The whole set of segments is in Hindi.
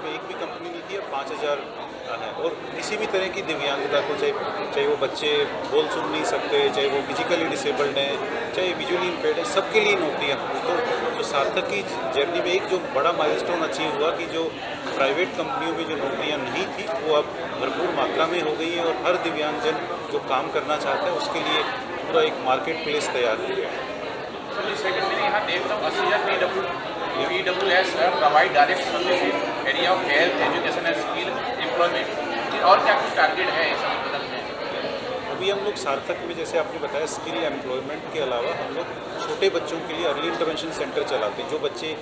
में एक भी कंपनी नहीं थी, अब 5,000 है। और किसी भी तरह की दिव्यांगता को, चाहे वो बच्चे बोल सुन नहीं सकते, चाहे वो फिजिकली डिसेबल्ड हैं, चाहे विजुअली इम्पेयर्ड है, सबके लिए नौकरियाँ होंगी। तो जो सार्थक की जर्नी में एक जो बड़ा माइलस्टोन अचीव हुआ कि जो प्राइवेट कंपनियों में जो नौकरियाँ नहीं थी वो अब भरपूर मात्रा में हो गई है, और हर दिव्यांगजन जो काम करना चाहता है उसके लिए पूरा एक मार्केट प्लेस तैयार हो गया है। सेकेंडली यहाँ देखता हूँ PWS provide direct services area of health education and skill employment, और क्या कुछ टारगेट है इस बदल में? अभी हम लोग सार्थक में, जैसे आपने बताया, स्किल एम्प्लॉयमेंट के अलावा हम लोग छोटे बच्चों के लिए अर्ली इंटरवेंशन सेंटर चलाते हैं। जो बच्चे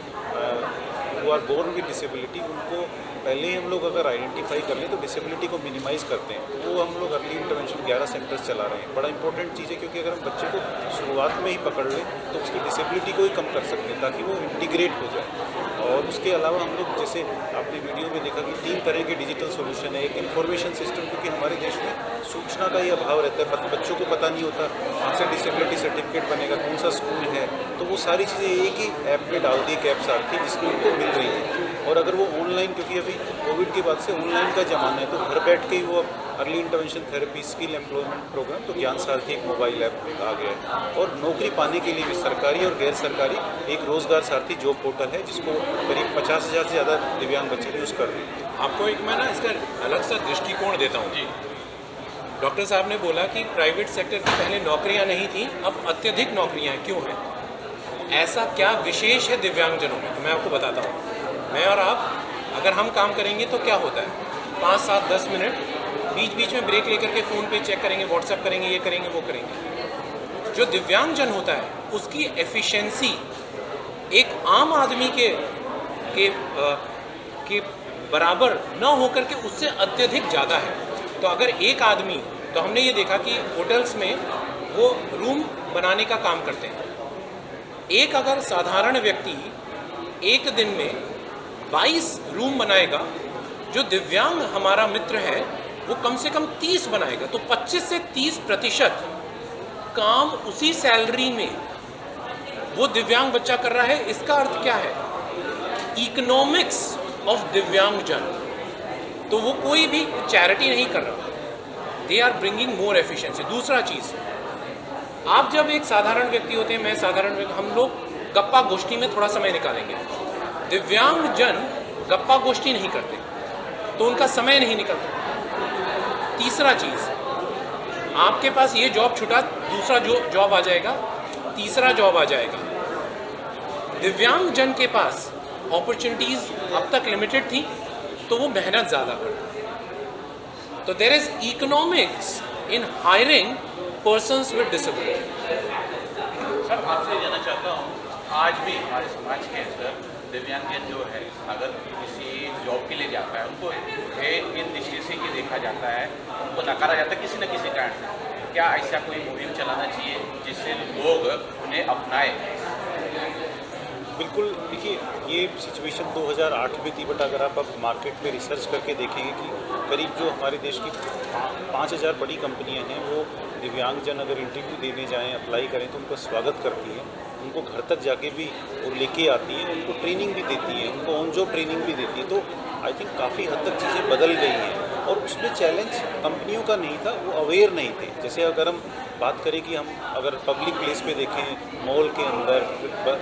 who are born with disability, उनको पहले ही हम लोग अगर आइडेंटिफाई कर लें तो डिसेबिलिटी को मिनिमाइज़ करते हैं। वो हम लोग अर्ली इंटरवेंशन 11 सेंटर्स चला रहे हैं। बड़ा इंपॉर्टेंट चीज़ है, क्योंकि अगर हम बच्चे को शुरुआत में ही पकड़ लें तो उसकी डिसेबिलिटी को ही कम कर सकते हैं, ताकि वो इंटीग्रेट हो जाए। और उसके अलावा हम लोग, जैसे आपने वीडियो में देखा कि 3 तरह के डिजिटल सोल्यूशन है। एक इन्फॉर्मेशन सिस्टम, क्योंकि हमारे देश में सूचना का ही अभाव रहता है, बच्चों को पता नहीं होता कहाँ से डिसेबिलिटी सर्टिफिकेट बनेगा, कौन सा स्कूल है, तो वो सारी चीज़ें एक ही ऐप में डाल दी, एक ऐप सार्थी, जिसमें उनको मिल रही है। और अगर वो ऑनलाइन, क्योंकि अभी कोविड के बाद से ऑनलाइन का ज़माना है, तो घर बैठ के ही वो early intervention therapy, skill employment programme, तो ज्ञान सारथी एक मोबाइल ऐप आ गया है। और नौकरी पाने के लिए भी सरकारी और गैर सरकारी एक रोजगार सारथी जॉब पोर्टल है, जिसको करीब 50,000 से ज़्यादा दिव्यांग बच्चे यूज़ कर रहे हैं। आपको एक मैं ना इसका अलग सा दृष्टिकोण देता हूँ जी। डॉक्टर साहब ने बोला कि प्राइवेट सेक्टर की पहले नौकरियाँ नहीं थी, अब अत्यधिक नौकरियाँ क्यों हैं? ऐसा क्या विशेष है दिव्यांगजनों में? मैं आपको बताता हूँ। मैं और आप अगर हम काम करेंगे तो क्या होता है, 5, 7, 10 मिनट बीच बीच में ब्रेक लेकर के फ़ोन पे चेक करेंगे, व्हाट्सएप करेंगे, ये करेंगे, वो करेंगे। जो दिव्यांगजन होता है उसकी एफिशिएंसी एक आम आदमी के बराबर न होकर के उससे अत्यधिक ज़्यादा है। तो अगर एक आदमी, तो हमने ये देखा कि होटल्स में वो रूम बनाने का काम करते हैं। एक अगर साधारण व्यक्ति एक दिन में 22 रूम बनाएगा, जो दिव्यांग हमारा मित्र है वो कम से कम 30 बनाएगा। तो 25 से 30% काम उसी सैलरी में वो दिव्यांग बच्चा कर रहा है। इसका अर्थ क्या है? इकोनॉमिक्स ऑफ दिव्यांगजन। तो वो कोई भी चैरिटी नहीं कर रहा, they are bringing more efficiency. दूसरा चीज़, आप जब एक साधारण व्यक्ति होते हैं, मैं साधारण व्यक्ति, हम लोग गप्पा गोष्ठी में थोड़ा समय निकालेंगे। दिव्यांगजन गप्पा गोष्ठी नहीं करते, तो उनका समय नहीं निकलता। तीसरा चीज़, आपके पास ये जॉब छूटा, दूसरा जॉब आ जाएगा, तीसरा जॉब आ जाएगा। दिव्यांगजन के पास अपॉर्चुनिटीज़ अब तक लिमिटेड थी, तो वो मेहनत ज़्यादा करते। तो there is economics in hiring persons with disability. Sir, आपसे जानना चाहता हूँ, आज भी हमारे समाज के अंदर दिव्यांगजन जो है, अगर किसी जॉब के लिए जाता है, उनको इन दृष्टि से ही देखा जाता है, उनको नकारा जाता है किसी न किसी कारण से। क्या ऐसा कोई मुहिम चलाना चाहिए जिससे लोग उन्हें अपनाएं? बिल्कुल, देखिए, ये सिचुएशन 2008 में थी, बट अगर आप अब मार्केट में रिसर्च करके देखेंगे कि करीब जो हमारे देश की 5,000 बड़ी कंपनियां हैं, वो दिव्यांगजन अगर इंटरव्यू देने जाएं, अप्लाई करें, तो उनका स्वागत करती हैं, उनको घर तक जाके भी वो लेके आती हैं, उनको ट्रेनिंग भी देती हैं, उनको ऑन जॉब ट्रेनिंग भी देती है। तो आई थिंक काफ़ी हद तक चीज़ें बदल गई हैं। और उसमें चैलेंज कंपनियों का नहीं था, वो अवेयर नहीं थे। जैसे अगर हम बात करें कि हम अगर पब्लिक प्लेस पे देखें, मॉल के अंदर,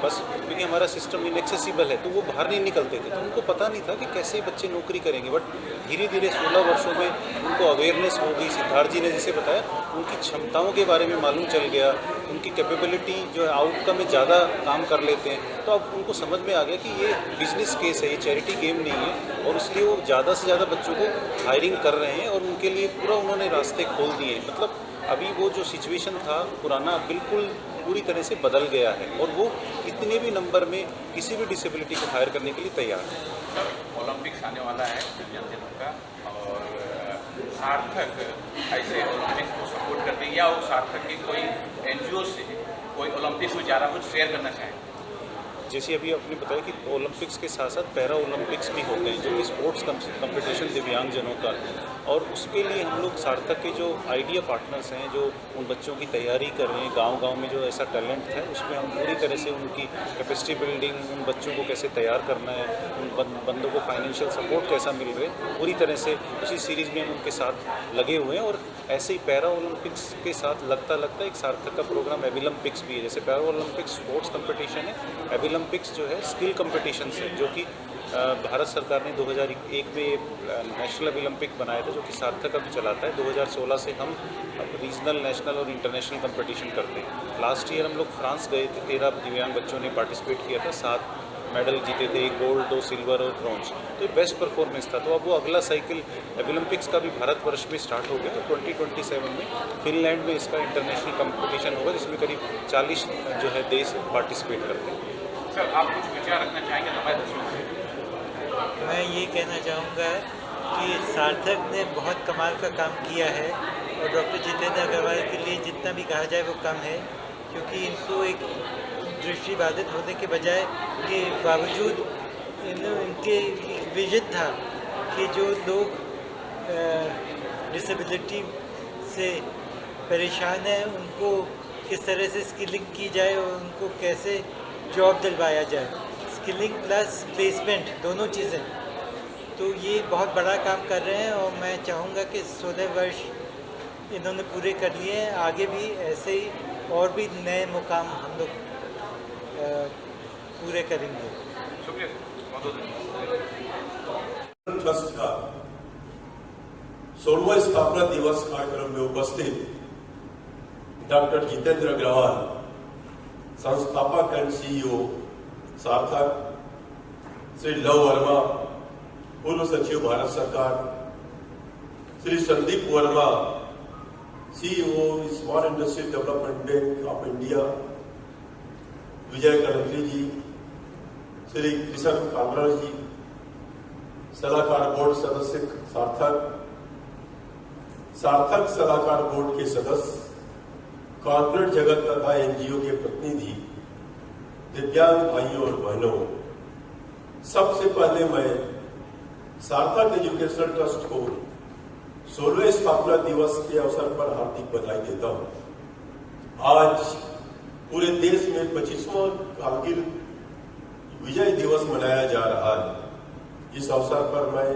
बस क्योंकि हमारा सिस्टम इनएक्सेसिबल है, तो वो बाहर नहीं निकलते थे, तो उनको पता नहीं था कि कैसे बच्चे नौकरी करेंगे। बट धीरे धीरे 16 वर्षों में उनको अवेयरनेस हो गई। सिद्धार्थ जी ने जैसे बताया, उनकी क्षमताओं के बारे में मालूम चल गया, उनकी कैपेबिलिटी जो है आउटकम में ज़्यादा काम कर लेते हैं। तो अब उनको समझ में आ गया कि ये बिजनेस केस है, ये चैरिटी गेम नहीं है, और इसलिए वो ज़्यादा से ज़्यादा बच्चों को हायरिंग कर रहे हैं, और उनके लिए पूरा उन्होंने रास्ते खोल दिए। मतलब अभी वो जो सिचुएशन था पुराना, बिल्कुल पूरी तरह से बदल गया है, और वो कितने भी नंबर में किसी भी डिसेबिलिटी को हायर करने के लिए तैयार है। सर, ओलंपिक्स आने वाला है दिव्यांगजनों का, और सार्थक ऐसे ओलंपिक्स को सपोर्ट करते हैं, या वो सार्थक की कोई NGO से कोई ओलंपिक्स में जा रहा कुछ शेयर करना चाहें? जैसे अभी आपने बताया कि ओलंपिक्स के साथ साथ पैरा ओलंपिक्स भी होते हैं, जो कि स्पोर्ट्स कंपटीशन दिव्यांगजनों का, और उसके लिए हम लोग सार्थक के जो आइडिया पार्टनर्स हैं, जो उन बच्चों की तैयारी कर रहे हैं, गांव-गांव में जो ऐसा टैलेंट है, उसमें हम पूरी तरह से उनकी कैपेसिटी बिल्डिंग, उन बच्चों को कैसे तैयार करना है, उन बंदों को फाइनेंशियल सपोर्ट कैसा मिल रहा है, पूरी तरह से उसी सीरीज़ में हम उनके साथ लगे हुए हैं। और ऐसे ही पैरा ओलंपिक्स के साथ लगता एक सार्थक का प्रोग्राम एविलंपिक्स भी है। जैसे पैरा ओलंपिक्स स्पोर्ट्स कंपटीशन है, एविलंपिक्स जो है स्किल कंपटीशन है, जो कि भारत सरकार ने 2001 में नेशनल ओलंपिक बनाया था, जो कि सार्थक अभी चलाता है। 2016 से हम रीजनल, नेशनल और इंटरनेशनल कंपटीशन करते हैं। लास्ट ईयर हम लोग फ्रांस गए थे, 13 दिव्यांग बच्चों ने पार्टिसिपेट किया था, 7 मेडल जीते थे, 1 गोल्ड, 2 सिल्वर और ब्रॉन्ज। तो ये बेस्ट परफॉर्मेंस था। तो अब वो अगला साइकिल ओलंपिक्स का भी भारतवर्ष में स्टार्ट हो गया। 2027 में फिनलैंड में इसका इंटरनेशनल कंपटीशन होगा, जिसमें करीब 40 जो है देश पार्टिसिपेट करते हैं। सर, आप कुछ विचार रखना चाहेंगे हमारे दर्शकों से? मैं ये कहना चाहूँगा कि सार्थक ने बहुत कमाल का काम किया है, और डॉक्टर जितेंद्र अग्रवाल के लिए जितना भी कहा जाए वो कम है, क्योंकि इनको एक दृष्टिबाधित होने के बजाय के बावजूद इनके विजन था कि जो लोग डिसेबिलिटी से परेशान हैं उनको किस तरह से स्किलिंग की जाए और उनको कैसे जॉब दिलवाया जाए, स्किलिंग प्लस प्लेसमेंट दोनों चीज़ें। तो ये बहुत बड़ा काम कर रहे हैं, और मैं चाहूँगा कि 16 वर्ष इन्होंने पूरे कर लिए हैं, आगे भी ऐसे ही और भी नए मुकाम हम लोग पूरे करेंगे। शुक्रिया सर। ट्रस्ट का 16वां स्थापना दिवस कार्यक्रम में उपस्थित डॉक्टर जितेंद्र अग्रवाल, संस्थापक एंड सीईओ सार्थक, श्री लव वर्मा, पूर्व सचिव भारत सरकार, Shri Sandeep Verma, C E O small industry development bank of India, Vijay Kalantri ji, Shri Kishan Kamra ji, सलाहकार बोर्ड सदस्य सार्थक सलाहकार बोर्ड के सदस्य, कॉर्पोरेट जगत तथा एनजीओ के प्रतिनिधि, दिव्यांग भाइयों और बहनों, सबसे पहले मैं सार्थक एजुकेशनल ट्रस्ट को 16वें स्थापना दिवस के अवसर पर हार्दिक बधाई देता हूं। आज पूरे देश में 25वां कारगिल विजय दिवस मनाया जा रहा है। इस अवसर पर मैं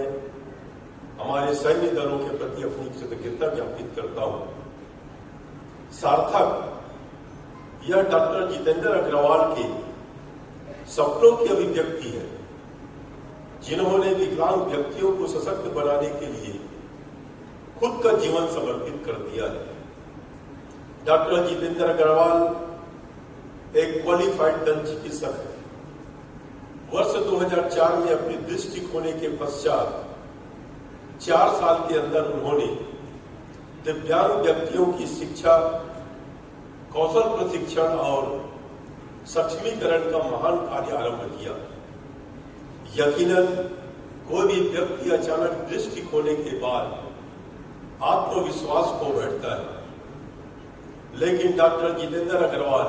हमारे सैन्य दलों के प्रति अपनी कृतज्ञता ज्ञापित करता हूं। सार्थक यह डॉक्टर जितेंद्र अग्रवाल के सपनों की अभिव्यक्ति है, जिन्होंने विकलांग व्यक्तियों को सशक्त बनाने के लिए खुद का जीवन समर्पित कर दिया है। डॉक्टर जितेंद्र अग्रवाल एक क्वालिफाइड दंत चिकित्सक है। वर्ष 2004 में अपनी दृष्टि खोने के पश्चात 4 साल के अंदर उन्होंने दिव्यांग व्यक्तियों की शिक्षा, कौशल प्रशिक्षण और सक्षमीकरण का महान कार्य आरंभ किया। यकीनन कोई भी व्यक्ति अचानक दृष्टि खोने के बाद आत्मविश्वास खो बैठता है, लेकिन डॉक्टर जितेंद्र अग्रवाल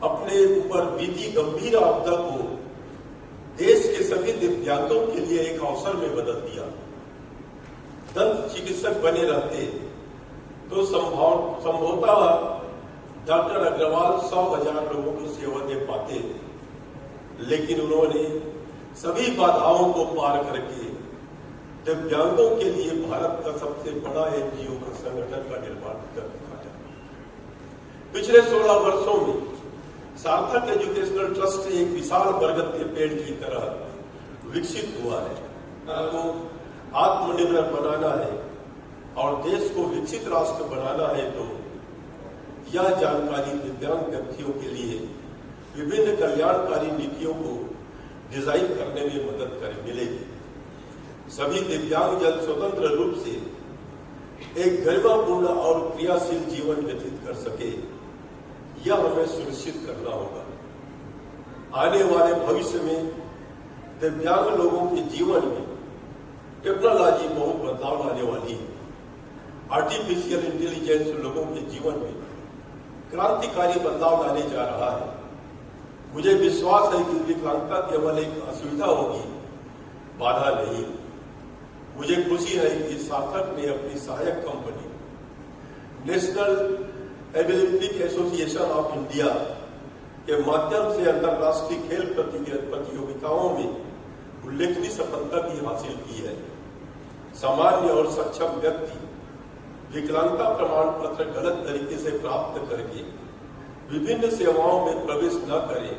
अपने ऊपर बीती गंभीर आपदा को देश के सभी दिव्यांगों के लिए एक अवसर में बदल दिया। दंत चिकित्सक बने रहते तो संभवतः डॉक्टर अग्रवाल 100,000 लोगों को सेवा दे पाते, लेकिन उन्होंने सभी बाधाओं को पार करके दिव्यांगों के लिए भारत का सबसे बड़ा एनजीओ का संगठन का निर्माण कर दिखाया। पिछले 16 वर्षों में सार्थक एजुकेशनल ट्रस्ट एक विशाल बरगद के पेड़ की तरह विकसित हुआ है। को आत्मनिर्भर बनाना है और देश को विकसित राष्ट्र बनाना है, तो यह जानकारी दिव्यांग व्यक्तियों के लिए विभिन्न कल्याणकारी नीतियों को डिजाइन करने में मदद मिलेगी। सभी दिव्यांग जन स्वतंत्र रूप से एक गरिमापूर्ण और क्रियाशील जीवन व्यतीत कर सके, यह हमें सुनिश्चित करना होगा। आने वाले भविष्य में दिव्यांग लोगों के जीवन में टेक्नोलॉजी बहुत बदलाव लाने वाली है। आर्टिफिशियल इंटेलिजेंस लोगों के जीवन में क्रांतिकारी बदलाव लाने जा रहा है। मुझे विश्वास है कि विकलांगता केवल एक असुविधा होगी, बाधा नहीं। मुझे खुशी है कि सार्थक ने अपनी सहायक company national athletic association of India के माध्यम से अंतर्राष्ट्रीय खेल प्रतियोगिताओं में उल्लेखनीय सफलता भी हासिल की है। सामान्य और सक्षम व्यक्ति विकलांगता प्रमाण पत्र गलत तरीके से प्राप्त करके विभिन्न सेवाओं में प्रवेश न करें,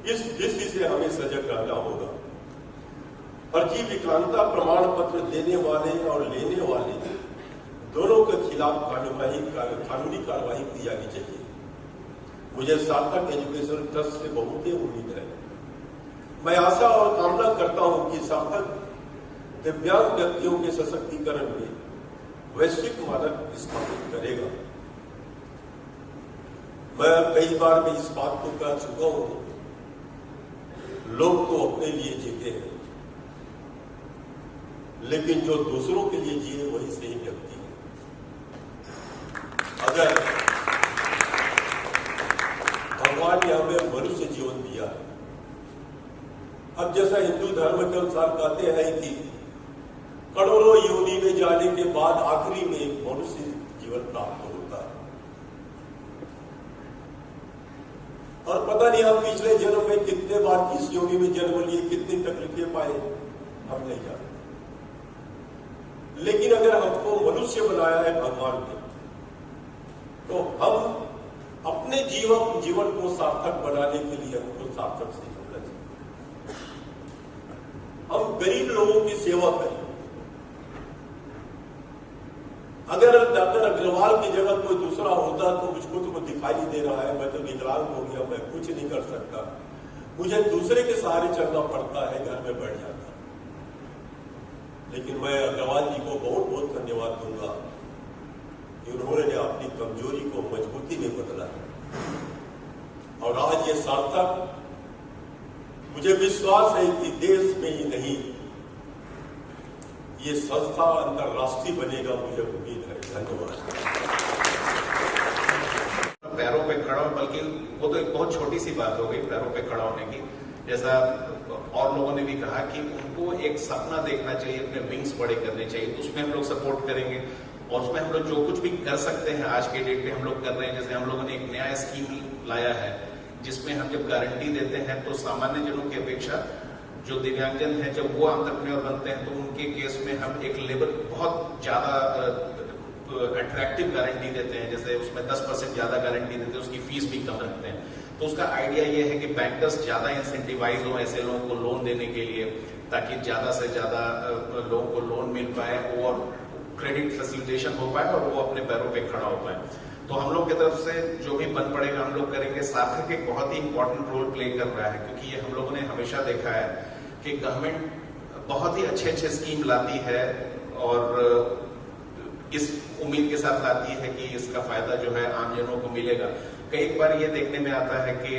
इस दृष्टि से हमें सजग रहना होगा। फर्जी विकलांगता प्रमाण पत्र देने वाले और लेने वाले दोनों के खिलाफ कानूनी कार्रवाई की जानी चाहिए। मुझे सार्थक एजुकेशन ट्रस्ट से बहुत ही उम्मीद है। मैं आशा और कामना करता हूं कि सार्थक दिव्यांग व्यक्तियों के सशक्तिकरण में वैश्विक मानक स्थापित करेगा। मैं कई बार मैं इस बात को कह चुका हूं, लोग तो अपने लिए जीते हैं, लेकिन जो दूसरों के लिए जिए वही सही व्यक्ति है। अगर भगवान ने हमें मनुष्य जीवन दिया है, अब जैसा हिंदू धर्म के अनुसार कहते हैं कि करोड़ों योनि में जाने के बाद आखिरी में मनुष्य जीवन प्राप्त होता है, और पता नहीं हम पिछले जन्म में कितने बार किस योनि में जन्म लिए, कितनी तकलीफें पाए, हम नहीं जानते। लेकिन अगर हमको मनुष्य बनाया है भगवान ने, तो हम अपने जीवन को सार्थक बनाने के लिए हमको सार्थक से जुड़ना चाहिए। हम गरीब लोगों की सेवा करें। अगर डॉक्टर अग्रवाल की जगह कोई दूसरा होता तो मुझको तो दिखाई नहीं दे रहा है, मैं तो विकलांग हो गया, मैं कुछ नहीं कर सकता, मुझे दूसरे के सहारे चलना पड़ता है, घर में बैठ जाता। लेकिन मैं अग्रवाल जी को बहुत बहुत धन्यवाद दूंगा कि उन्होंने अपनी कमजोरी को मजबूती में बदला है, और आज ये सार्थक, मुझे विश्वास है कि देश में ही नहीं, ये संस्था अंतर्राष्ट्रीय बनेगा, मुझे उम्मीद है। धन्यवाद। पैरों पे खड़ा, बल्कि वो तो एक बहुत छोटी सी बात हो गई पैरों पे खड़ा होने की, जैसा और लोगों ने भी कहा कि उनको एक सपना देखना चाहिए, अपने विंग्स बड़े करने चाहिए, तो उसमें हम लोग सपोर्ट करेंगे, और उसमें हम लोग जो कुछ भी कर सकते हैं आज के डेट पे हम लोग कर रहे हैं। जैसे हम लोगों ने एक नया स्कीम लाया है, जिसमें हम जब गारंटी देते हैं तो सामान्य जनों की अपेक्षा जो दिव्यांगजन हैं, जब वो एंटरप्रेन्योर बनते हैं तो उनके केस में हम एक लेवल बहुत ज्यादा अट्रैक्टिव गारंटी देते हैं। जैसे उसमें 10% ज्यादा गारंटी देते हैं, उसकी फीस भी कम रखते हैं। तो उसका आइडिया ये है कि बैंकर्स ज्यादा इंसेंटिवाइज हो ऐसे लोगों को लोन देने के लिए, ताकि ज्यादा से ज्यादा लोगों को लोन मिल पाए और क्रेडिट फैसिलिटेशन हो पाए और वो अपने पैरों पे खड़ा हो पाए। तो हम लोग की तरफ से जो भी बन पड़ेगा हम लोग करेंगे। सार्थक एक बहुत ही इंपॉर्टेंट रोल प्ले कर रहा है, क्योंकि ये हम लोगों ने हमेशा देखा है कि गवर्नमेंट बहुत ही अच्छे अच्छे स्कीम लाती है और इस उम्मीद के साथ लाती है कि इसका फायदा जो है आमजनों को मिलेगा। कई बार ये देखने में आता है कि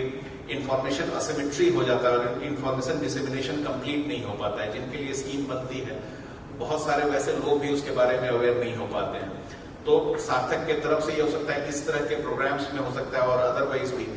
इंफॉर्मेशन असिमेट्री हो जाता है और इंफॉर्मेशन डिसेमिनेशन कंप्लीट नहीं हो पाता है। जिनके लिए स्कीम बनती है, बहुत सारे वैसे लोग भी उसके बारे में अवेयर नहीं हो पाते हैं। तो सार्थक के तरफ से ये हो सकता है कि इस तरह के प्रोग्राम्स में हो सकता है, और अदरवाइज भी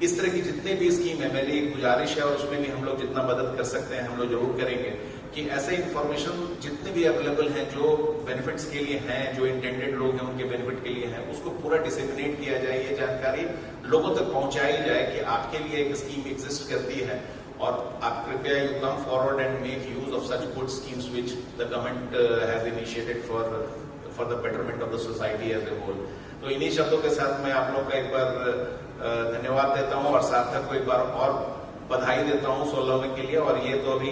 इस तरह की जितने भी स्कीम है, मेरी एक गुजारिश है और उसमें भी हम लोग जितना मदद कर सकते हैं हम लोग जरूर करेंगे, कि ऐसे इंफॉर्मेशन जितने भी अवेलेबल हैं जो बेनिफिट्स के लिए हैं, जो इंटेंडेड लोग हैं उनके बेनिफिट के लिए हैं, उसको पूरा डिसेमिनेट किया जाए, ये जानकारी लोगों तक पहुंचाई जाए कि आपके लिए एक स्कीम एग्जिस्ट करती है और आप कृपया you come forward and make use of such good schemes which the government has initiated for the betterment of the society as a whole. तो इन्हीं शब्दों के साथ मैं आप लोग का एक बार धन्यवाद देता हूं और सार्थक को एक बार और बधाई देता हूं 16वें के लिए। और ये तो अभी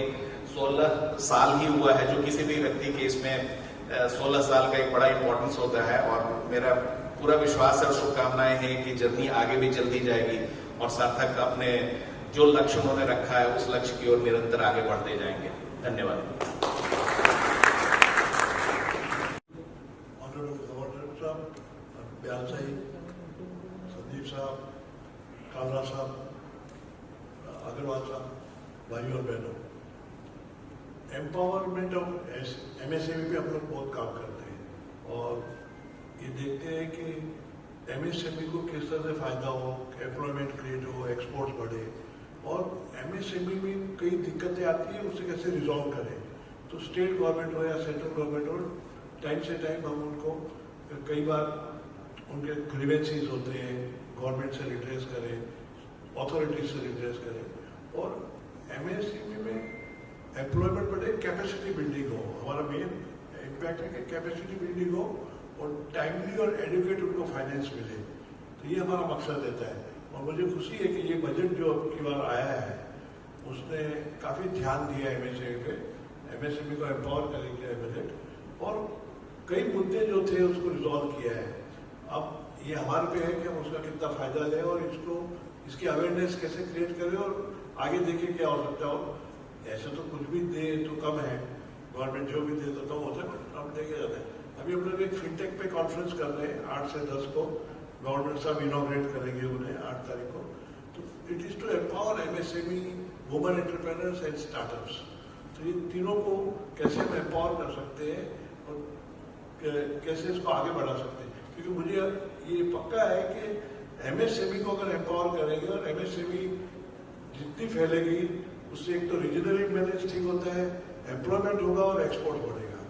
16 साल ही हुआ है, जो किसी भी व्यक्ति के इसमें 16 साल का एक बड़ा इंपॉर्टेंस होता है, और मेरा पूरा विश्वास और शुभकामनाएं हैं कि जर्नी आगे भी चलती जाएगी और सार्थक अपने जो लक्ष्य उन्होंने रखा है उस लक्ष्य की ओर निरंतर आगे बढ़ते जाएंगे। धन्यवाद। संदीप साहब, कालरा साहब, अग्रवाल साहब, भाइयों और बहनों, एम्पावरमेंट ऑफ एमएसएमई पे हम लोग बहुत काम करते हैं और ये देखते हैं कि एमएसएमई को किस तरह से फायदा हो, एम्प्लॉयमेंट क्रिएट हो, एक्सपोर्ट्स बढ़े, और MSME में कई दिक्कतें आती है, उसे कैसे रिजॉल्व करें। तो स्टेट गवर्नमेंट हो या सेंट्रल गवर्नमेंट हो, टाइम से टाइम हम उनको कई बार उनके ग्रीवेंसेस होते हैं, गवर्नमेंट से रिड्रेस करें, अथॉरिटीज से रिड्रेस करें। और MSME में एम्प्लॉयमेंट बढ़े, कैपेसिटी बिल्डिंग हो। हमारा मेन इम्पैक्ट है कि कैपेसिटी बिल्डिंग हो और टाइमली और एडुकेट उनको फाइनेंस मिले। तो ये हमारा मकसद रहता है। और मुझे खुशी है कि ये बजट जो अब की बार आया है उसने काफ़ी ध्यान दिया MSME पे, MSME को एम्पावर करेंगे बजट, और कई मुद्दे जो थे उसको रिजॉल्व किया है। अब ये हमारे पे है कि हम उसका कितना फ़ायदा लें और इसकी अवेयरनेस कैसे क्रिएट करें और आगे देखें क्या हो सकता हो। ऐसे तो कुछ भी दे तो कम है, गवर्नमेंट जो भी दे तो कम होता है, बट हम देखे जाते हैं। अभी हम लोग एक फिनटेक पे कॉन्फ्रेंस कर रहे हैं 8 से 10 को, गवर्नमेंट साहब इनॉग्रेट करेंगे उन्हें 8 तारीख को। तो it is to empower MSME, women entrepreneurs and startups. तो ये तीनों को कैसे हम एम्पावर कर सकते हैं और कैसे इसको आगे बढ़ा सकते हैं, क्योंकि मुझे ये पक्का है कि MSME को अगर एम्पावर करेंगे और MSME जितनी फैलेगी उससे एक तो रीजनल मैनेज ठीक होता है, एम्प्लॉयमेंट होगा और एक्सपोर्ट बढ़ेगा।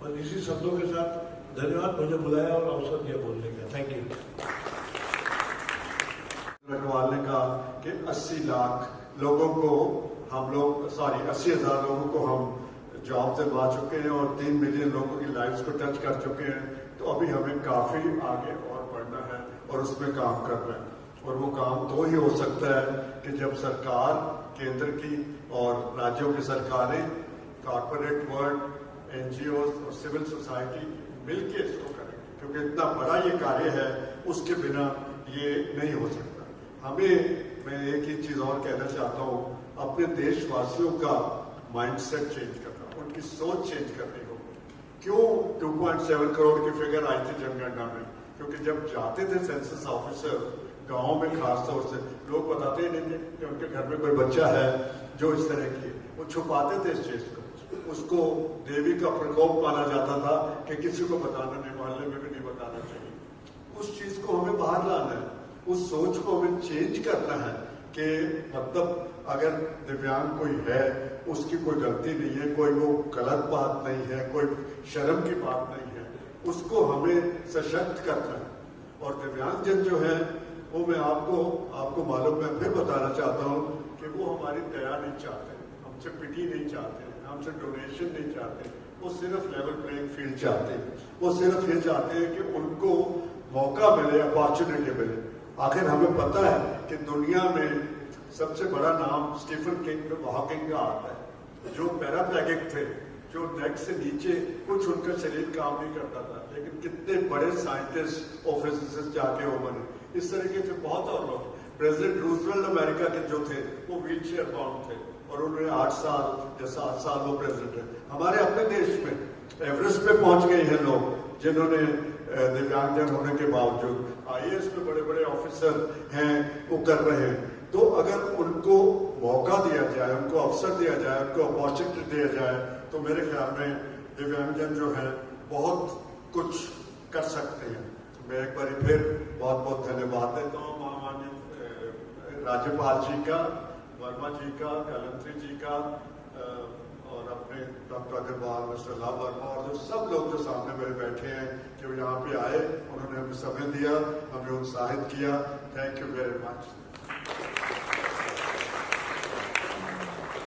बस इसी शब्दों के साथ धन्यवाद, मुझे बुलाया और अवसर दिया बोलने का। Thank you. रखवाल ने कहा कि 80 लाख लोगों को हम लोग 80,000 लोगों को हम जॉब दिलवा चुके हैं और 3 मिलियन लोगों की लाइफ्स को टच कर चुके हैं। तो अभी हमें काफ़ी आगे और बढ़ना है और उसमें काम करना है। और वो काम तो ही हो सकता है कि जब सरकार केंद्र की और राज्यों की सरकारें, कॉर्पोरेट वर्ल्ड, NGOs और सिविल सोसाइटी मिलके इसको करें, क्योंकि इतना बड़ा ये कार्य है, उसके बिना ये नहीं हो सकता। मैं एक ही चीज़ और कहना चाहता हूँ, अपने देशवासियों का माइंडसेट चेंज करना, उनकी सोच चेंज करनी होगी। क्यों 2.7 करोड़ की फिगर आई थी जनगणना में? क्योंकि जब जाते थे सेंसस ऑफिसर गाँव में, खासतौर से लोग बताते ही नहीं थे कि उनके घर में कोई बच्चा है जो इस तरह की, वो छुपाते थे इस चीज़ को। उसको देवी का प्रकोप माना जाता था कि किसी को बताना नहीं, मोहल्ले में भी नहीं बताना चाहिए। उस चीज को हमें बाहर लाना है, उस सोच को हमें चेंज करना है कि मतलब अगर दिव्यांग कोई है, उसकी कोई गलती नहीं है, कोई वो गलत बात नहीं है, कोई शर्म की बात नहीं है, उसको हमें सशक्त करना है। और दिव्यांगजन जो है वो मैं आपको मालूम, मैं फिर बताना चाहता हूँ कि वो हमारी दया नहीं चाहते, हमसे पिटी नहीं चाहते, हमसे डोनेशन नहीं चाहते, वो सिर्फ लेवल प्लेइंग फील्ड चाहते हैं। वो सिर्फ ये चाहते हैं कि उनको मौका मिले, अपॉर्चुनिटी मिले। आखिर हमें पता है कि दुनिया में सबसे बड़ा नाम स्टीफन हॉकिंग का आता है, जो पैराप्लेगिक थे, जो नेक से नीचे कुछ उनका शरीर काम नहीं करता था, लेकिन कितने बड़े साइंटिस्ट और फिजिसिस्ट जाके वो बने। इस तरीके से बहुत और लोग, प्रेसिडेंट रूजवेल्ट अमेरिका के जो थे वो व्हील चेयर बाउंड थे और उन्होंने 8 साल या 7 साल वो प्रेसिडेंट है। हमारे अपने देश में एवरेस्ट पे पहुंच गए हैं लोग जिन्होंने दिव्यांगजन होने के बावजूद, IAS में बड़े बड़े ऑफिसर हैं, वो कर रहे हैं। तो अगर उनको मौका दिया जाए, उनको अवसर दिया जाए, उनको अपॉर्चुनिटी दिया जाए, तो मेरे ख्याल में दिव्यांगजन जो है बहुत कुछ कर सकते हैं। मैं एक बार फिर बहुत बहुत धन्यवाद देता हूँ महामाननीय राज्यपाल जी का, वर्मा जी का, कलंत्री जी का, और अपने डॉक्टर अग्रवाल, मिस्टर लाभ वर्मा और जो सब लोग जो सामने मेरे बैठे हैं, जो यहाँ पे आए, उन्होंने हमें समय दिया, हमें उत्साहित किया। Thank you very much.